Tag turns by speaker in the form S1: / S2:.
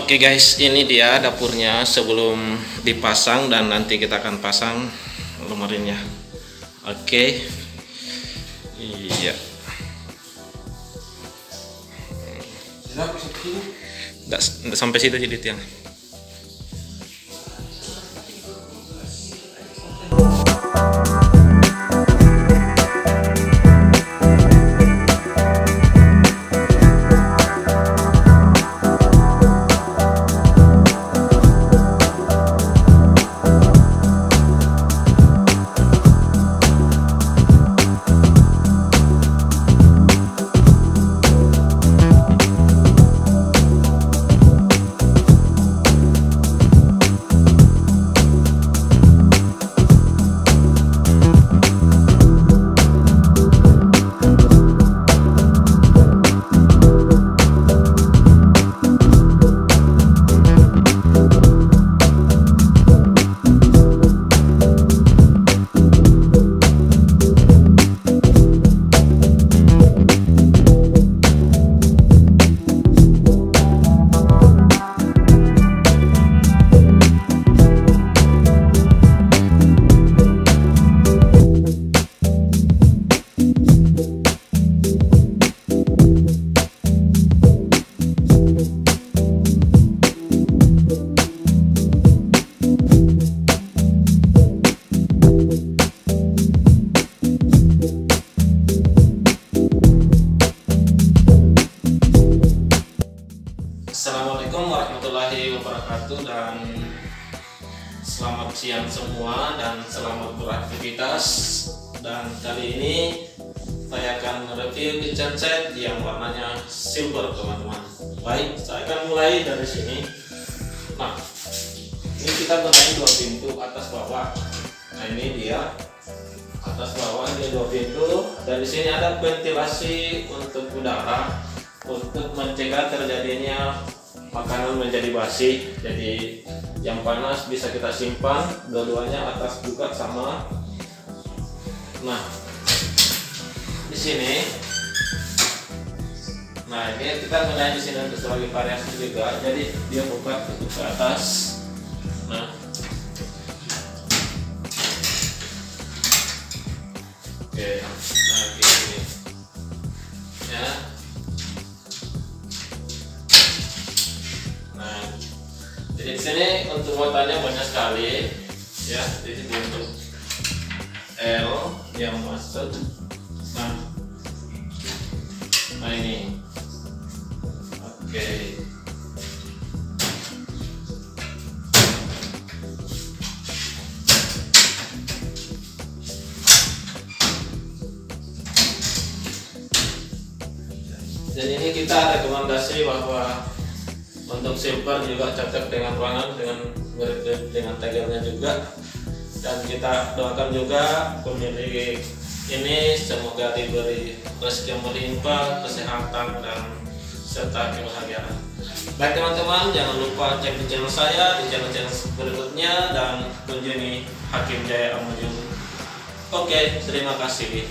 S1: Oke guys, ini dia dapurnya sebelum dipasang dan nanti kita akan pasang lemarinya. Oke. Iya. Nggak sampai situ jadi tiang. Assalamualaikum warahmatullahi wabarakatuh, dan selamat siang semua dan selamat beraktivitas. Dan kali ini saya akan mereview kitchen set yang warnanya silver, teman-teman. Baik, saya akan mulai dari sini. Nah, ini kita gunain dua pintu atas bawah. Nah, ini dia atas bawah, ini dua pintu, dan di sini ada ventilasi untuk udara untuk mencegah terjadinya makanan menjadi basi. Jadi yang panas bisa kita simpan, dua-duanya atas juga sama. Nah, di sini, nah ini kita gunain di sini untuk sebagai variasi juga. Jadi dia buka tutup ke atas. Nah, oke, nah gini ya. Nah, jadi di sini untuk muatannya banyak sekali ya. Di sini untuk L yang masuk. Nah ini, oke. Dan ini kita rekomendasi bahwa untuk silver juga cocok dengan ruangan, dengan tegelnya juga. Dan kita doakan juga pemilik ini semoga diberi rezeki yang berlimpah, kesehatan, dan serta kebahagiaan. Baik teman-teman, jangan lupa cek di channel saya, di channel-channel berikutnya, dan kunjungi Hakim Jaya Amujung. Oke, terima kasih.